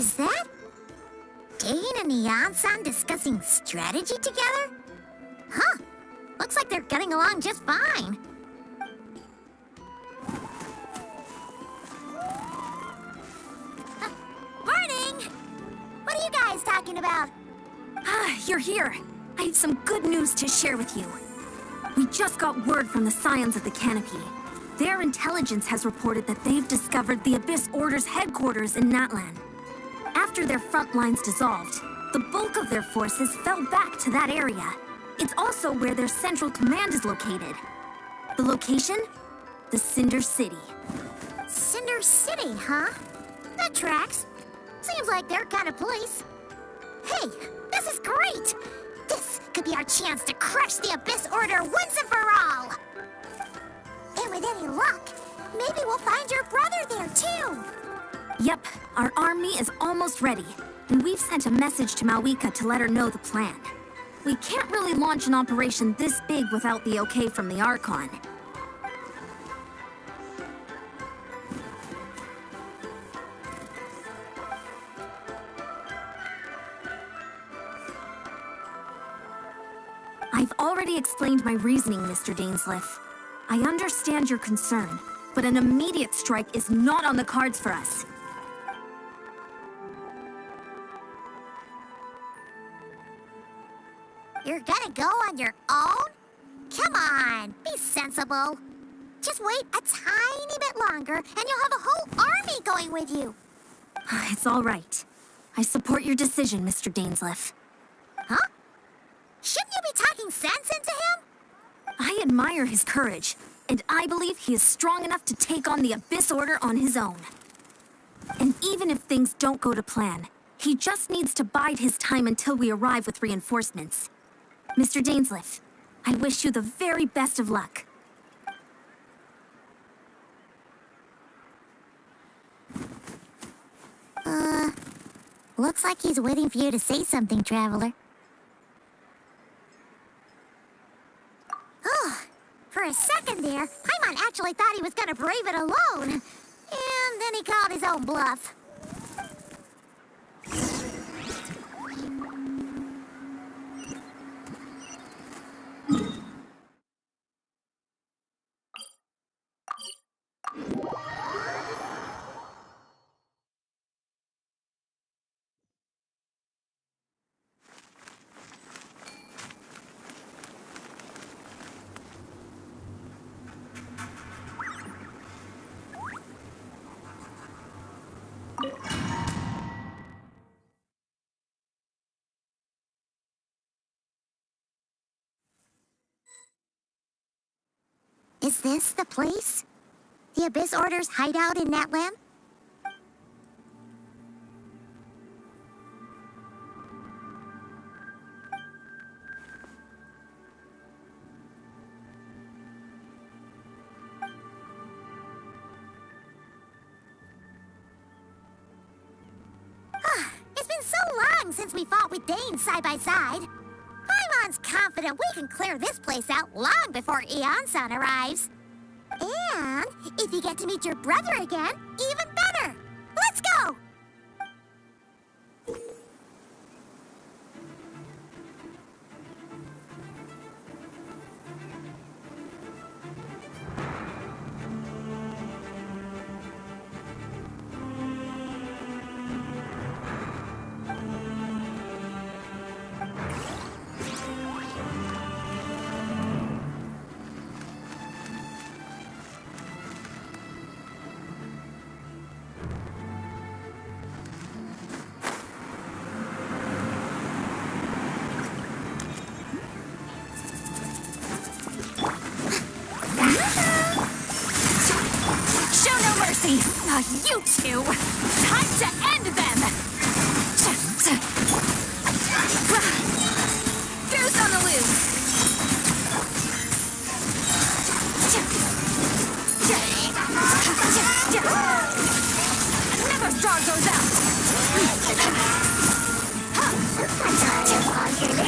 Is that Dane and Neon-san discussing strategy together? Huh. Looks like they're getting along just fine. Morning! What are you guys talking about? You're here. I have some good news to share with you. We just got word from the Scions of the Canopy. Their intelligence has reported that they've discovered the Abyss Order's headquarters in Natlan. After their front lines dissolved, the bulk of their forces fell back to that area. It's also where their central command is located. The location? The Cinder City. Cinder City, huh? That tracks. Seems like their kind of place. Hey, this is great! This could be our chance to crush the Abyss Order once and for all! And with any luck, maybe we'll find your brother there too! Yep, our army is almost ready, and we've sent a message to Malwika to let her know the plan. We can't really launch an operation this big without the okay from the Archon. I've already explained my reasoning, Mr. Dainsleif. I understand your concern, but an immediate strike is not on the cards for us. You're gonna go on your own? Come on, be sensible. Just wait a tiny bit longer and you'll have a whole army going with you. It's all right. I support your decision, Mr. Dainsleif. Huh? Shouldn't you be talking sense into him? I admire his courage, and I believe he is strong enough to take on the Abyss Order on his own. And even if things don't go to plan, he just needs to bide his time until we arrive with reinforcements. Mr. Dainsleif, I wish you the very best of luck. Looks like he's waiting for you to say something, Traveler. Oh, for a second there, Paimon actually thought he was gonna brave it alone. And then he called his own bluff. Is this the place? The Abyss Order's hideout in Natlan? It's been so long since we fought with Dane side by side. Paimon's confident we can clear this place out long before Eon-san arrives. And if you get to meet your brother again, even better. Let's go! You two! Time to end them! Goose on the loose! Never star goes out!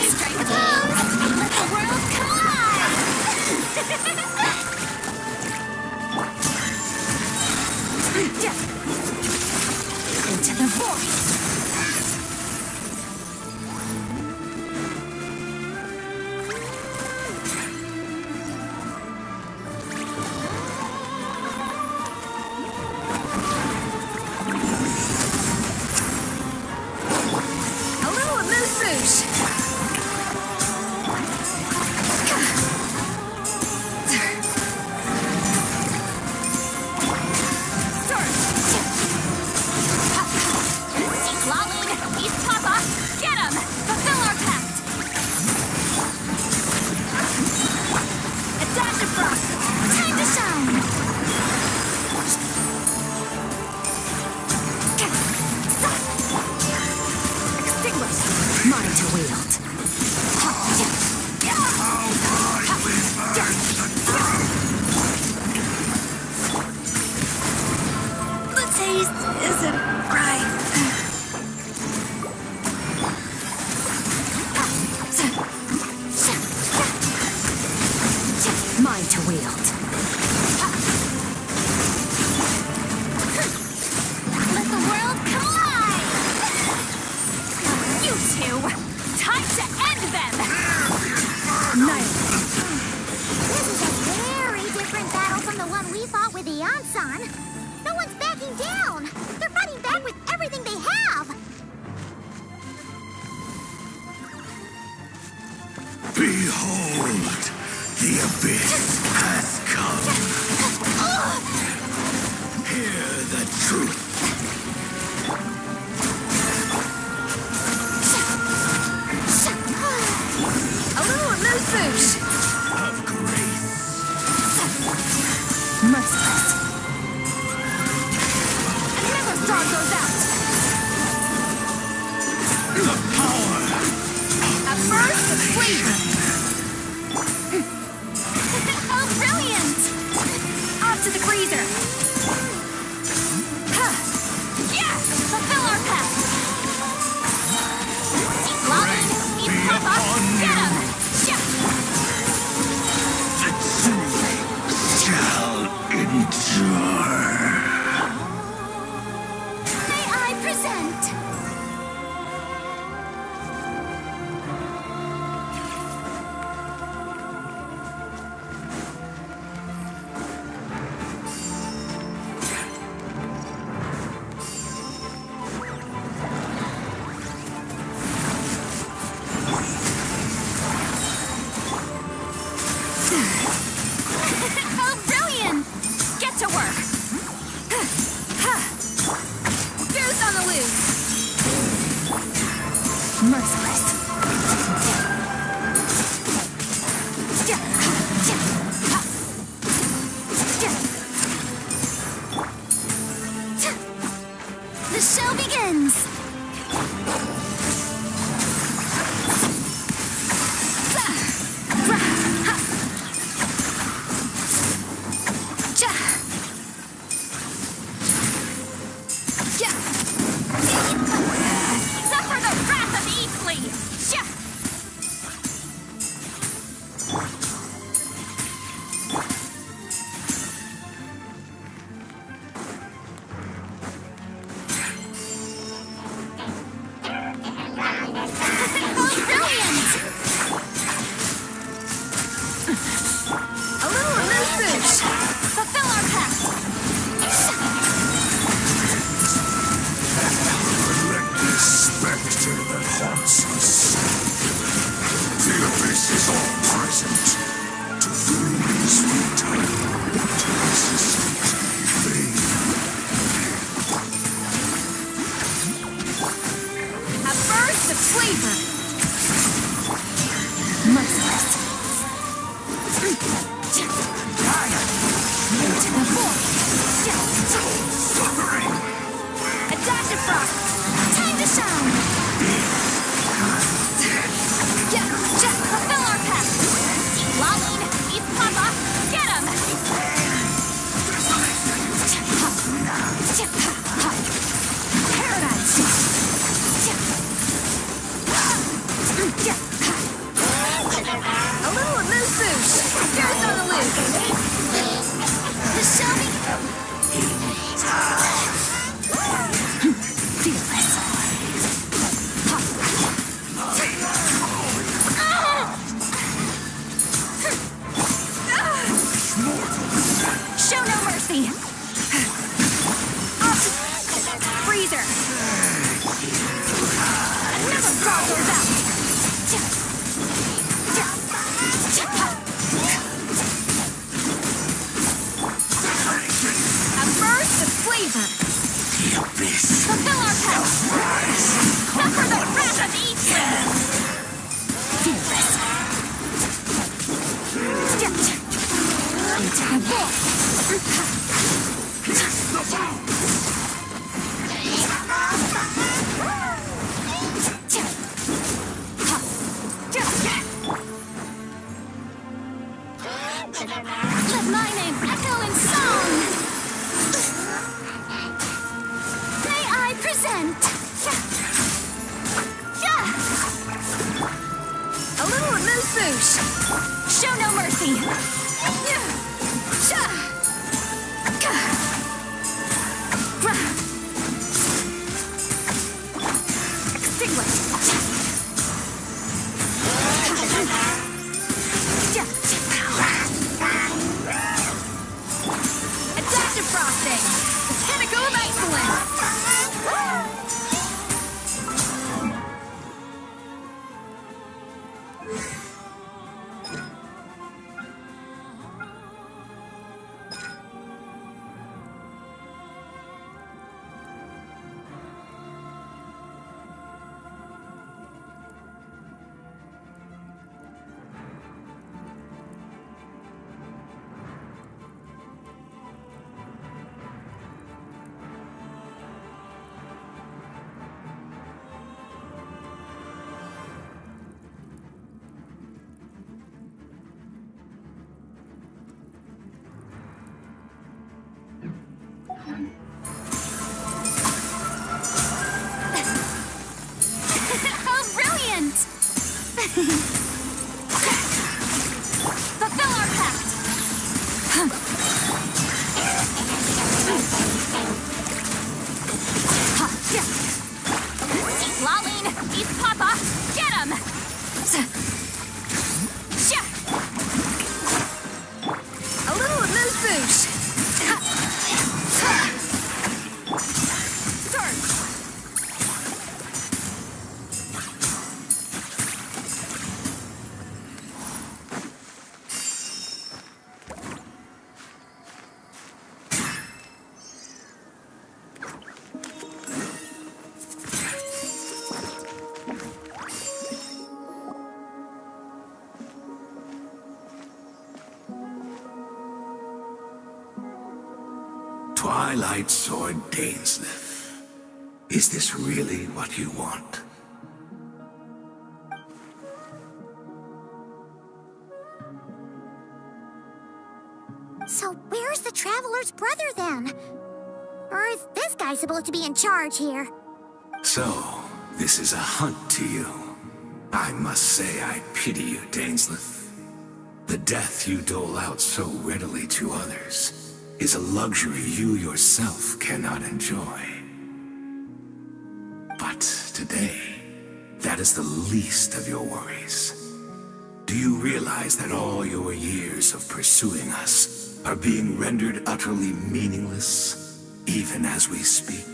Strike pose! Let the world collide! Into the void! mine to wield. Let the world collide! You two! Time to end them! Nice. This is a very different battle from the one we fought with the Ansan. No one's backing down. They're fighting back with everything they have. Behold, the abyss has come. Hear the truth. A little loose boosh. Of grace. Merciless. Never saw those out. The power. At first, the flavor. Oh, brilliant! Off to the freezer. Huh. Yeah! Fulfill our path. Keep logging. Keep Be pop up. upon Get you. him! Yeah! The truth shall endure. May I present? Oh, brilliant! Get to work. Goose on the loose. Merciless. The show begins. Suffer the wrath of Eastleigh! Oh, brilliant! A little loose boosh. Fulfill our pact. Relentless spectre that haunts us. The abyss is all present. To bring is futile. To resist vain. At first, the flavor. Merciless. Into the void. Suffering. Adaptive frost. Time to shine. Fulfill our path. Keep logging. Keep papa. Get him. Paradise. A little loose boosh. Goes on the loose. The show fearless. Show no mercy. Freezer. Never saw those out. At first, the flavor. The abyss. Fulfill our path. Suffer the wrath of Eastleigh. Fearless. Into the void. Let my name echo in song. May I present? A little loose boosh. Show no mercy. Twilight Sword Dainsleif, is this really what you want? So where's the Traveler's brother then? Or is this guy supposed to be in charge here? So, this is a hunt to you. I must say I pity you, Dainsleif. The death you dole out so readily to others is a luxury you yourself cannot enjoy. But today, that is the least of your worries. Do you realize that all your years of pursuing us are being rendered utterly meaningless, even as we speak?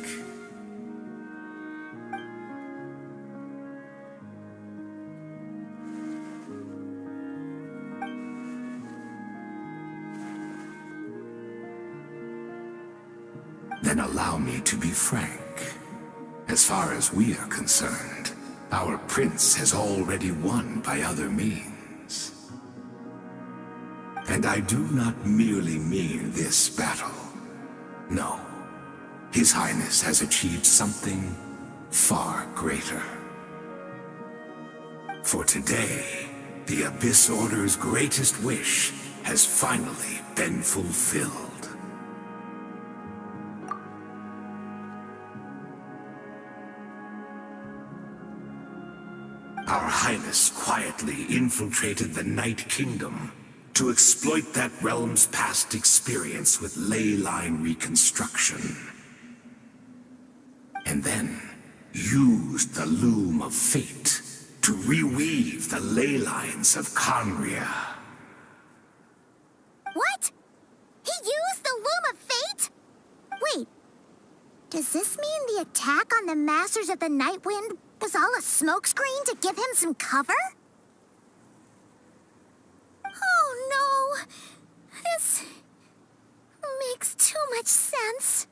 Then allow me to be frank. As far as we are concerned, our prince has already won by other means. And I do not merely mean this battle. No. His Highness has achieved something far greater. For today, the Abyss Order's greatest wish has finally been fulfilled. Our Highness quietly infiltrated the Night Kingdom to exploit that realm's past experience with ley line reconstruction. And then used the Loom of Fate to reweave the ley lines of Conria. What? He used the Loom of Fate? Wait, does this mean the attack on the Masters of the Nightwind was all a smokescreen to give him some cover? Oh no! This makes too much sense.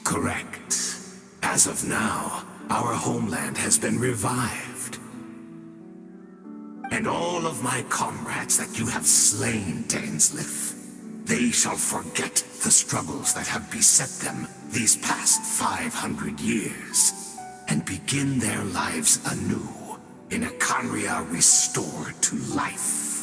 Correct. As of now, our homeland has been revived. And all of my comrades that you have slain, Dainsleif, they shall forget the struggles that have beset them these past 500 years, and begin their lives anew in a Conria restored to life.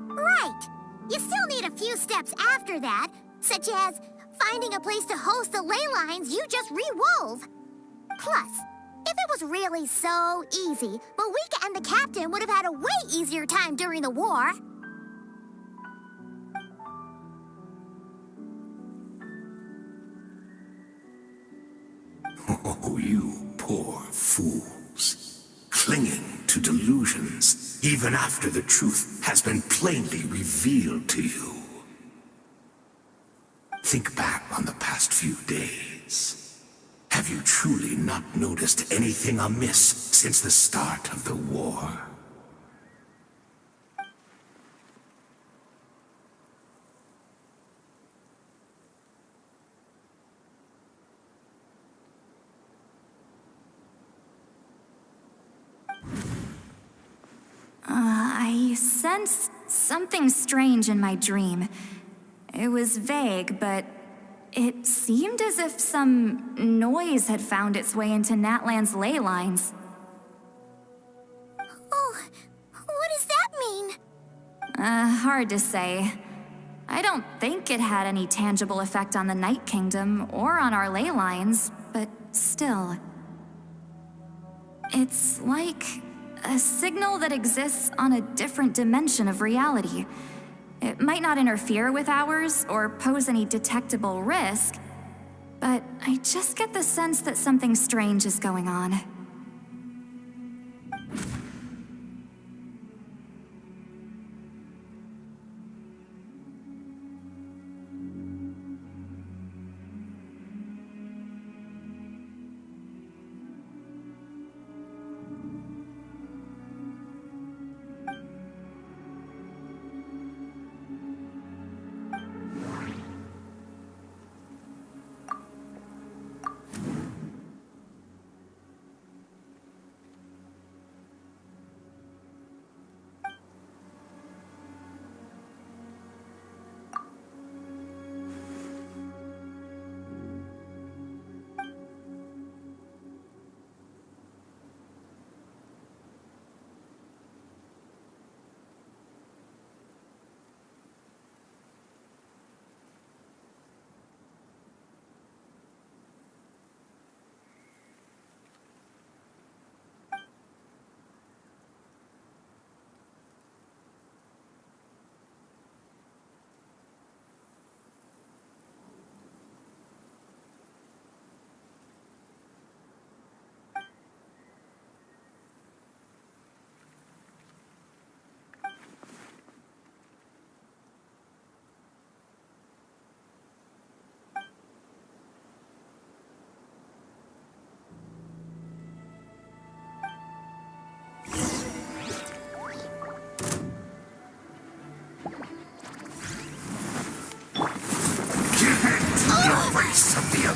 Right! You still need a few steps after that, such as finding a place to host the ley lines you just rewove. Plus, if it was really so easy, Malika and the captain would have had a way easier time during the war. Oh, you poor fools. Clinging to delusions, even after the truth has been plainly revealed to you. Think back on the past few days. Have you truly not noticed anything amiss since the start of the war? I sensed something strange in my dream. It was vague, but it seemed as if some noise had found its way into Natlan's ley lines. Oh, what does that mean? Hard to say. I don't think it had any tangible effect on the Night Kingdom or on our ley lines, but still. It's like a signal that exists on a different dimension of reality. It might not interfere with ours or pose any detectable risk, but I just get the sense that something strange is going on.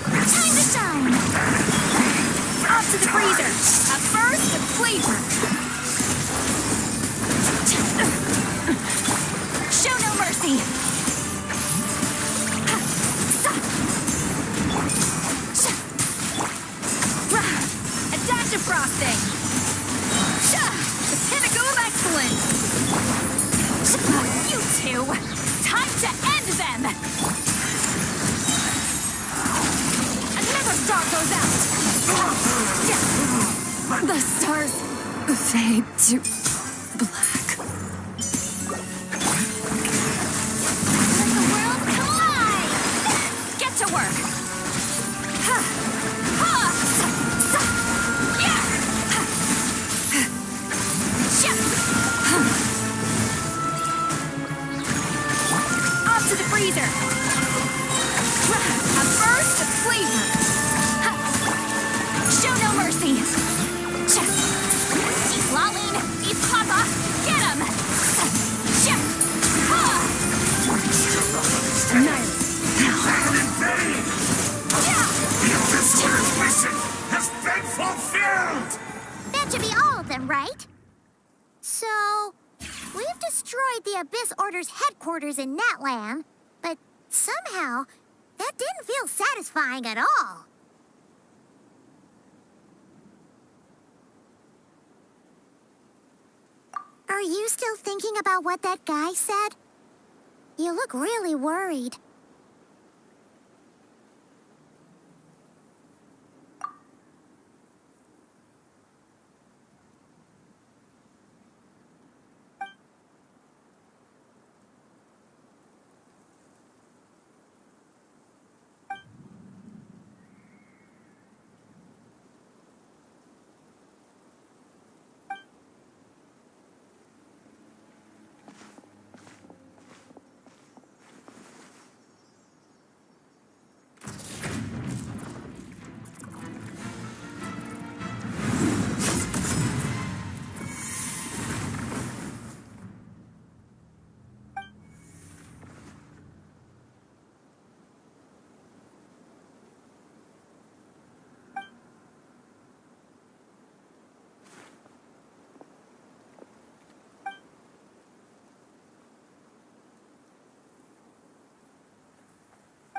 Time to shine! Off to the freezer! A first flavor! Show no mercy! A dash of frosting! The pinnacle of excellence! You two! Time to end them! Another star goes out! The stars fade to black. Let the world collide! Get to work! Off to the freezer! A burst of flavor! Show no mercy! Deep Lolene! Deep Papa! Get him! Has been fulfilled! That should be all of them, right? So, we've destroyed the Abyss Order's headquarters in Natlan, but somehow, that didn't feel satisfying at all. Are you still thinking about what that guy said? You look really worried.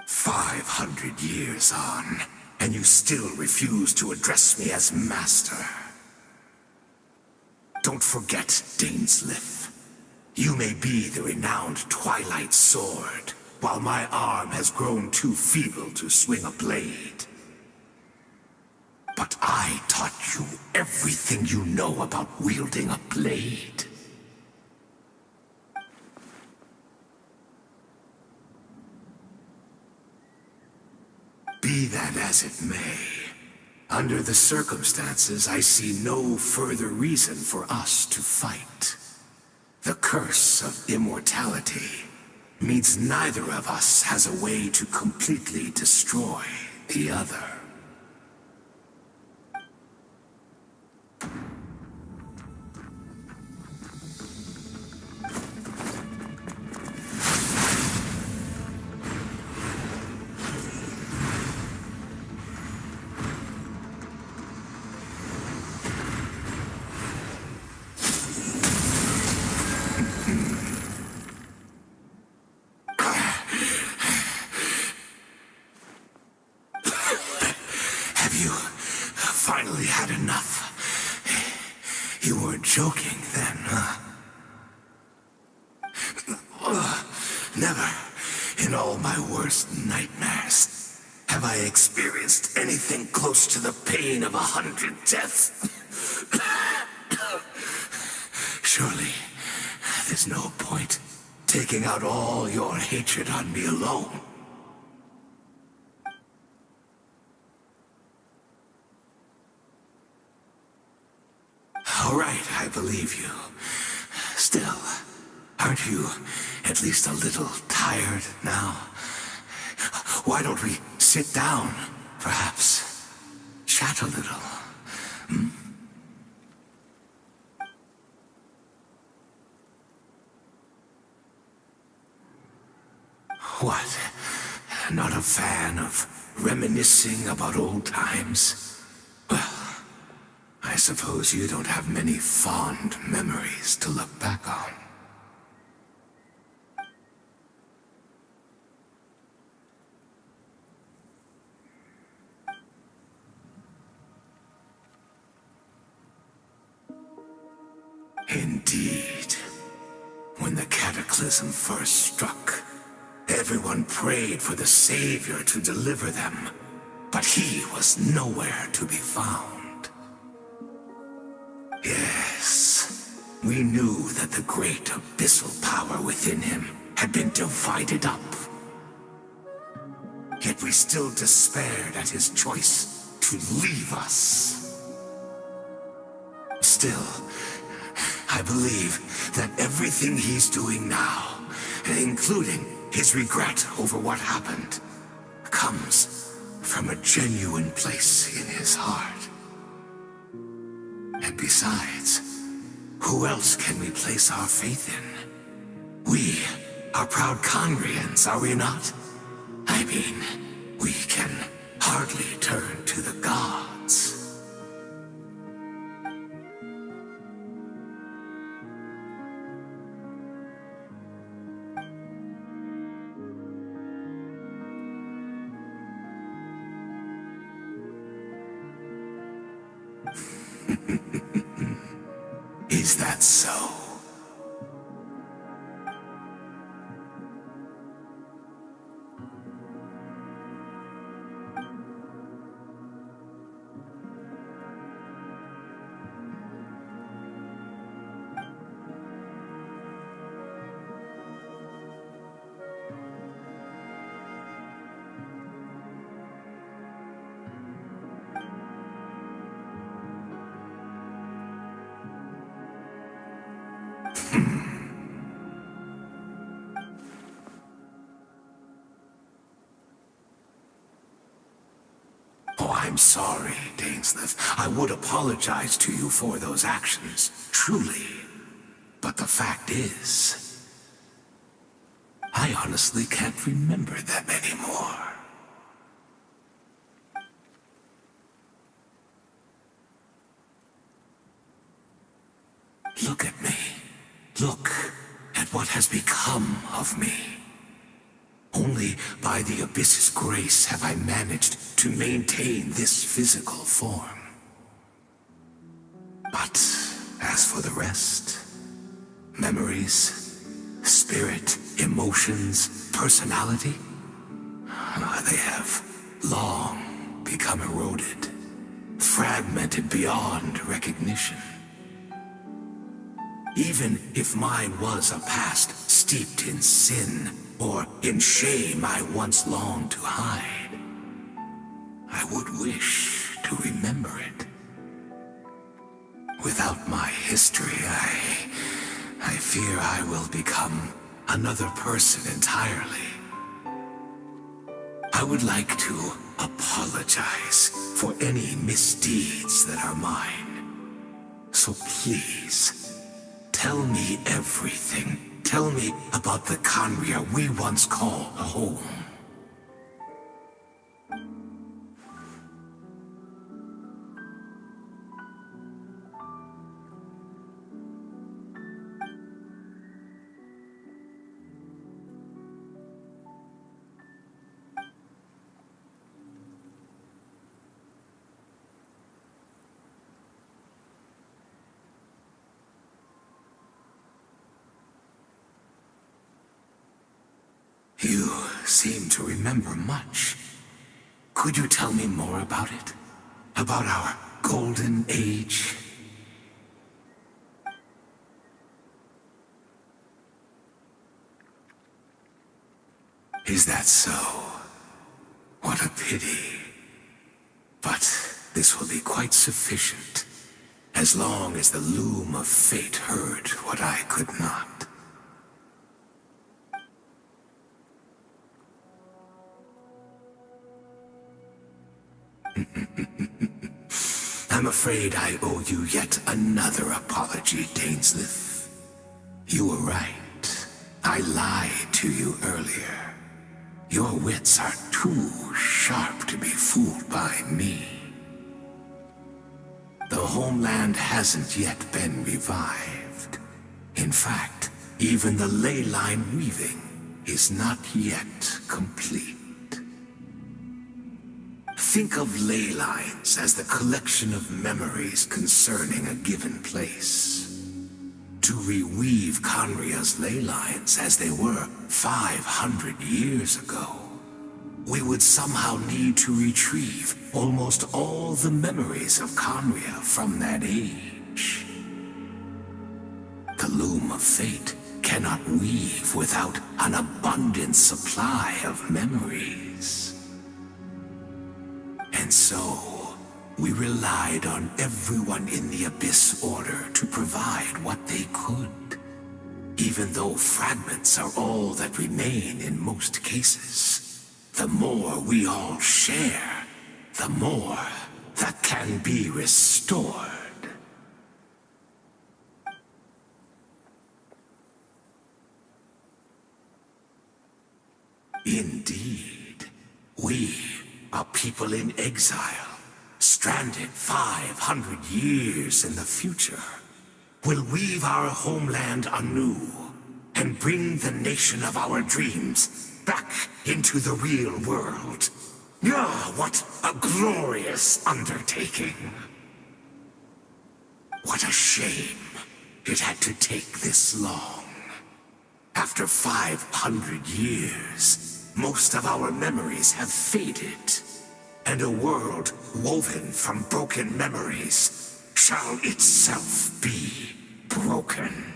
"500 years on, and you still refuse to address me as master. Don't forget, Dainsleif. You may be the renowned Twilight Sword, while my arm has grown too feeble to swing a blade. But I taught you everything you know about wielding a blade. Be that as it may, under the circumstances, I see no further reason for us to fight. The curse of immortality means neither of us has a way to completely destroy the other. Finally had enough. You weren't joking then, huh? Never, in all my worst nightmares, have I experienced anything close to the pain of 100 deaths. Surely, there's no point taking out all your hatred on me alone. All right, I believe you. Still, aren't you at least a little tired now? Why don't we sit down, perhaps? Chat a little, hmm? What? Not a fan of reminiscing about old times. Well, I suppose you don't have many fond memories to look back on. Indeed. When the cataclysm first struck, everyone prayed for the Savior to deliver them, but he was nowhere to be found. Yes, we knew that the great abyssal power within him had been divided up. Yet we still despaired at his choice to leave us. Still, I believe that everything he's doing now, including his regret over what happened, comes from a genuine place in his heart. And besides, who else can we place our faith in? We are proud Conrians, are we not? I mean, we can hardly turn to the gods. Is that so? I'm sorry, Dainsleif. I would apologize to you for those actions, truly. But the fact is, I honestly can't remember them anymore. Look at me. Look at what has become of me. Only by the Abyss's grace have I managed to maintain this physical form. But as for the rest, memories, spirit, emotions, personality, they have long become eroded, fragmented beyond recognition. Even if mine was a past steeped in sin, or in shame I once longed to hide, I would wish to remember it. Without my history, I fear I will become another person entirely. I would like to apologize for any misdeeds that are mine. So please, tell me everything. Tell me about the Conria we once called home. You seem to remember much. Could you tell me more about it? About our golden age? Is that so? What a pity. But this will be quite sufficient, as long as the loom of fate heard what I could not. I'm afraid I owe you yet another apology, Dainsleif. You were right. I lied to you earlier. Your wits are too sharp to be fooled by me. The homeland hasn't yet been revived. In fact, even the ley line weaving is not yet complete. Think of ley lines as the collection of memories concerning a given place. To reweave Conria's ley lines as they were 500 years ago, we would somehow need to retrieve almost all the memories of Conria from that age. The loom of fate cannot weave without an abundant supply of memories. And so, we relied on everyone in the Abyss Order to provide what they could, even though fragments are all that remain in most cases. The more we all share, the more that can be restored. Indeed, we are people in exile, stranded 500 years in the future. Will weave our homeland anew and bring the nation of our dreams back into the real world. Ah, what a glorious undertaking. What a shame it had to take this long. After 500 years, most of our memories have faded, and a world woven from broken memories shall itself be broken.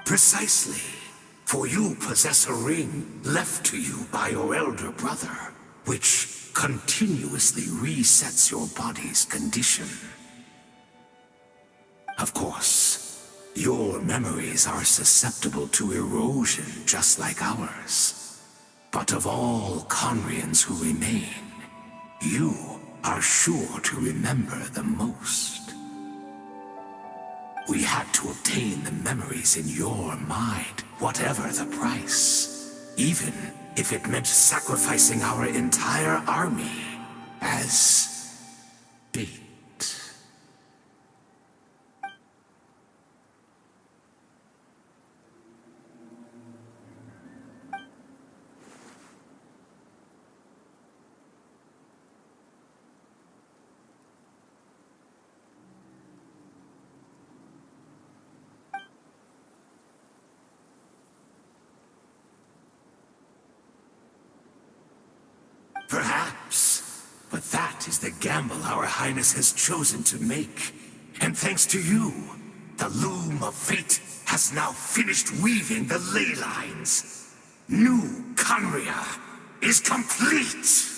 Precisely, for you possess a ring left to you by your elder brother, which continuously resets your body's condition. Of course, your memories are susceptible to erosion just like ours. But of all Conrians who remain, you are sure to remember the most. We had to obtain the memories in your mind, whatever the price. Even if it meant sacrificing our entire army as bait. Perhaps, but that is the gamble our Highness has chosen to make. And thanks to you, the loom of fate has now finished weaving the ley lines. New Conria is complete!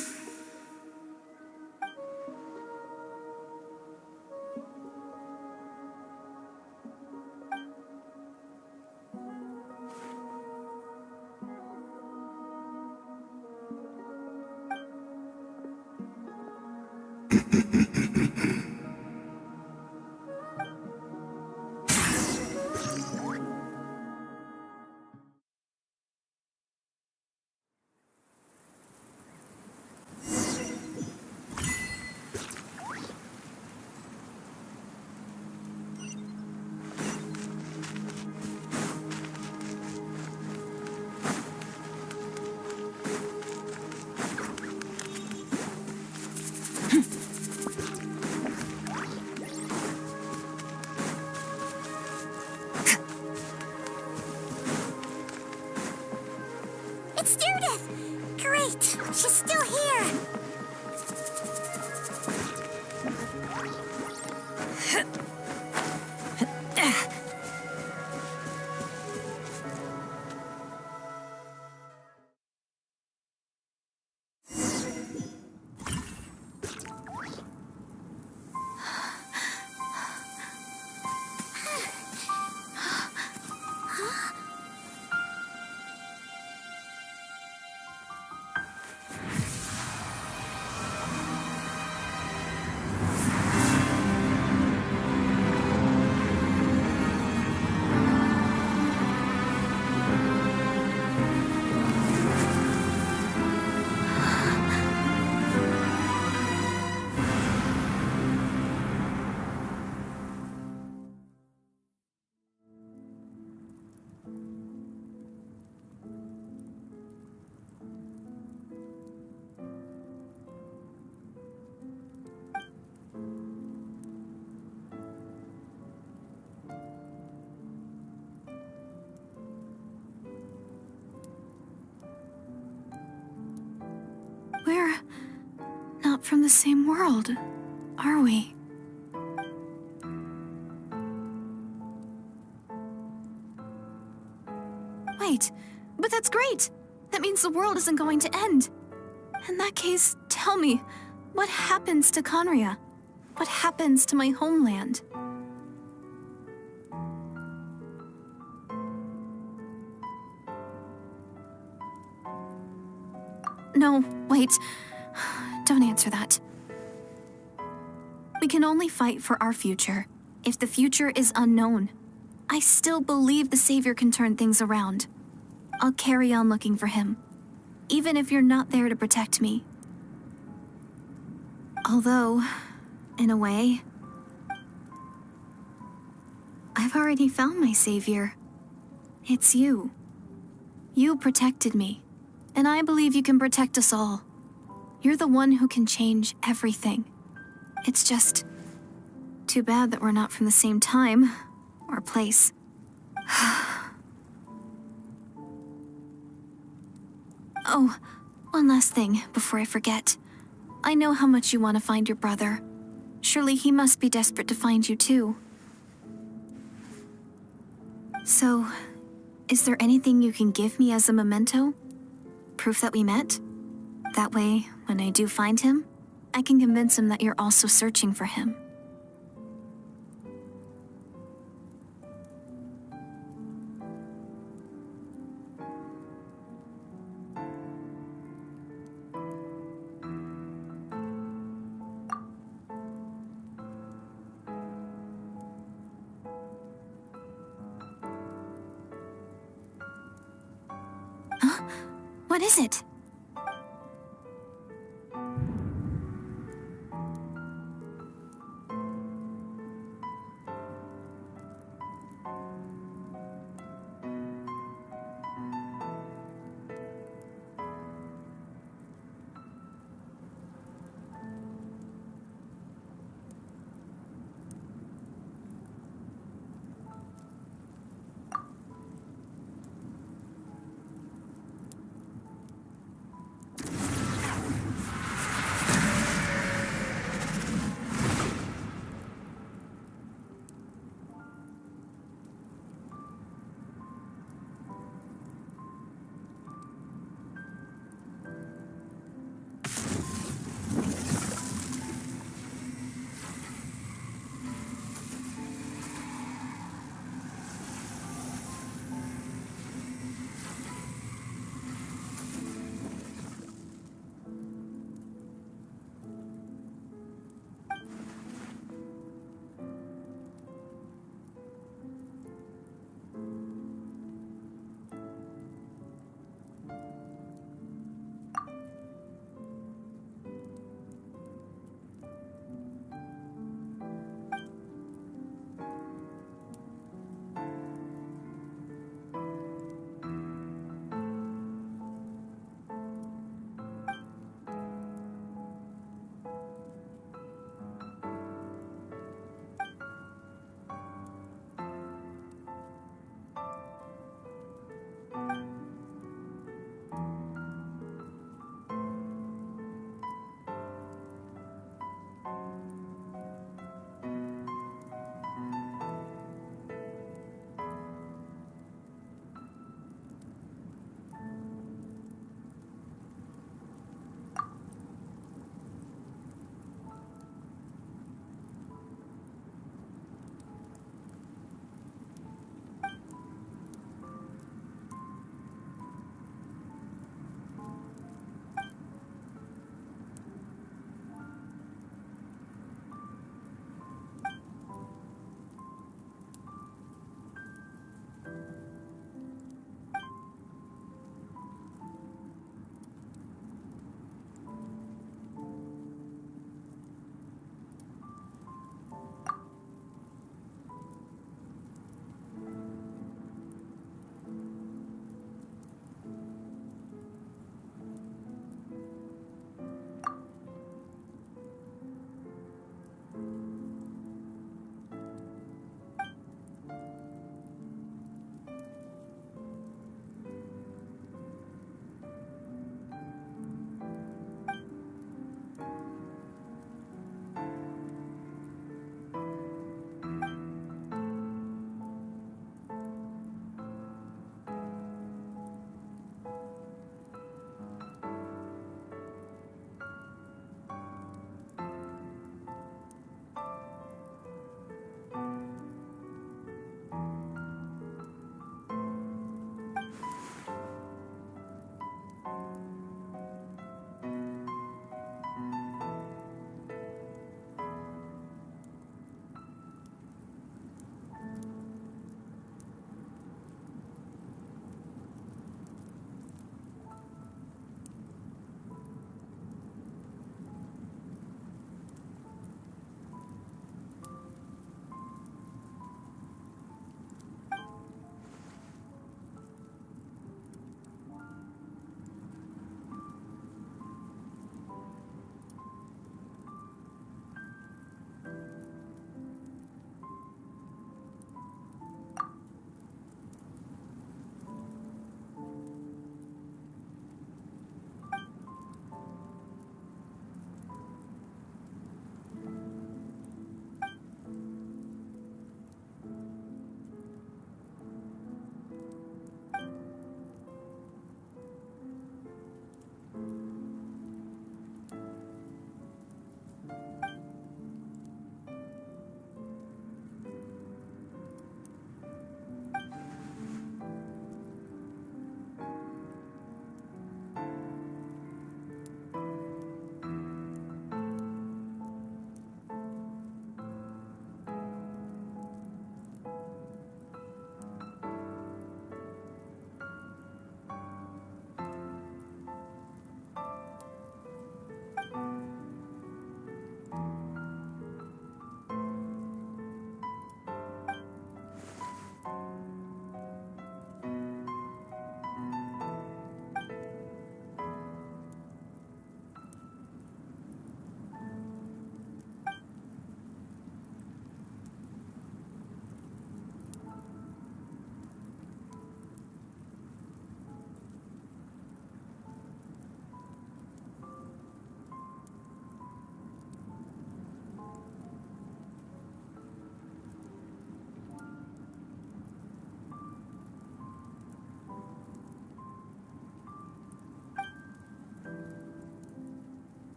not from the same world, are we? Wait, but that's great! That means the world isn't going to end. In that case, tell me, what happens to Conria? What happens to my homeland? No, wait. Don't answer that. We can only fight for our future. If the future is unknown, I still believe the Savior can turn things around. I'll carry on looking for him, even if you're not there to protect me. Although, in a way, I've already found my Savior. It's you. You protected me, and I believe you can protect us all. You're the one who can change everything. It's just too bad that we're not from the same time or place. Oh, one last thing before I forget. I know how much you want to find your brother. Surely he must be desperate to find you too. So, is there anything you can give me as a memento? Proof that we met? That way, when I do find him, I can convince him that you're also searching for him. Huh? What is it?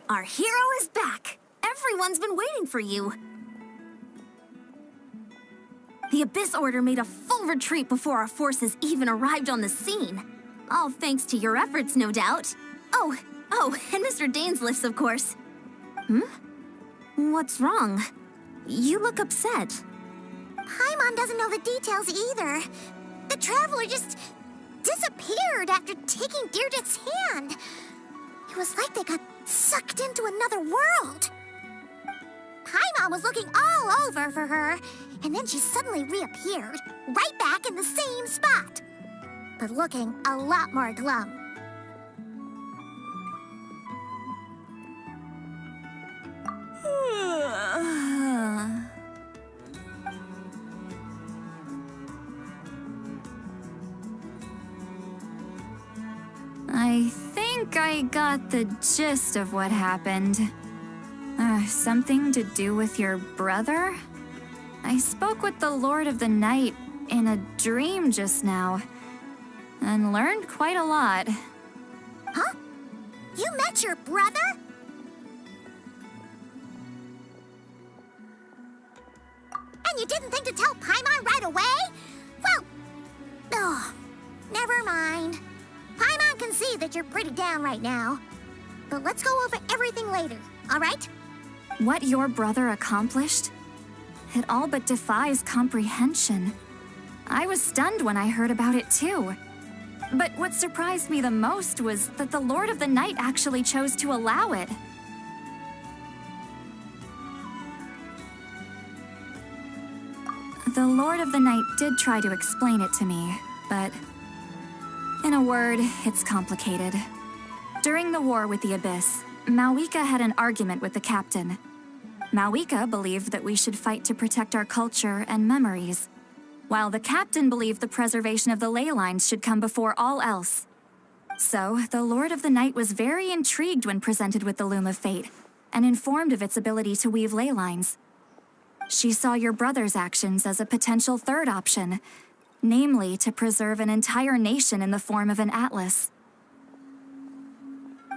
Our hero is back! Everyone's been waiting for you! The Abyss Order made a full retreat before our forces even arrived on the scene. All thanks to your efforts, no doubt. Oh, and Mr. Dainsliff's, of course. What's wrong? You look upset. Paimon doesn't know the details either. The Traveler just disappeared after taking Deirdre's hand. It was like they got sucked into another world. Paimon was looking all over for her, and then she suddenly reappeared, right back in the same spot, but looking a lot more glum. I think I got the gist of what happened. Something to do with your brother? I spoke with the Lord of the Night in a dream just now, and learned quite a lot. Huh? You met your brother? And you didn't think to tell Paimon right away? Well, never mind. Paimon can see that you're pretty down right now. But let's go over everything later, all right? What your brother accomplished? It all but defies comprehension. I was stunned when I heard about it too. But what surprised me the most was that the Lord of the Night actually chose to allow it. The Lord of the Night did try to explain it to me, but in a word, it's complicated. During the war with the Abyss, Mawika had an argument with the captain. Mawika believed that we should fight to protect our culture and memories, while the captain believed the preservation of the ley lines should come before all else. So, the Lord of the Night was very intrigued when presented with the Loom of Fate, and informed of its ability to weave ley lines. She saw your brother's actions as a potential third option, namely to preserve an entire nation in the form of an atlas.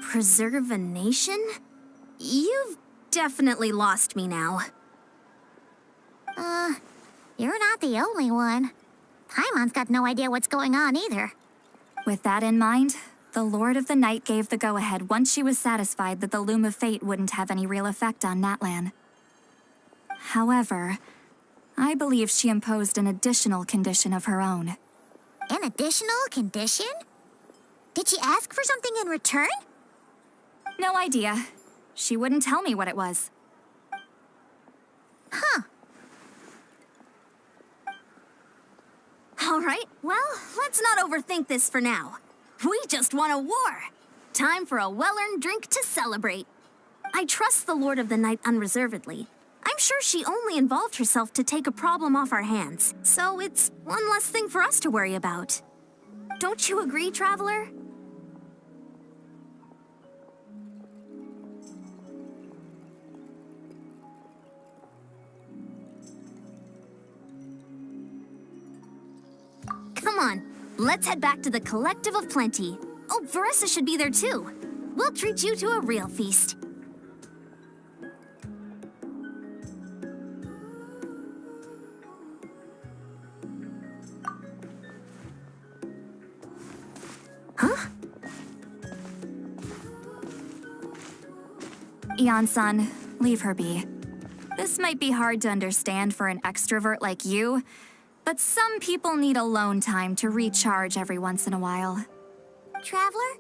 Preserve a nation? You've definitely lost me now. You're not the only one. Paimon's got no idea what's going on either. With that in mind, the Lord of the Night gave the go-ahead once she was satisfied that the Loom of Fate wouldn't have any real effect on Natlan. However, I believe she imposed an additional condition of her own. An additional condition? Did she ask for something in return? No idea. She wouldn't tell me what it was. Huh. All right, well, let's not overthink this for now. We just won a war. Time for a well-earned drink to celebrate. I trust the Lord of the Night unreservedly. I'm sure she only involved herself to take a problem off our hands, so it's one less thing for us to worry about. Don't you agree, Traveler? Come on, let's head back to the Collective of Plenty. Oh, Veressa should be there too. We'll treat you to a real feast. Huh? Ian-san, leave her be. This might be hard to understand for an extrovert like you, but some people need alone time to recharge every once in a while. Traveler?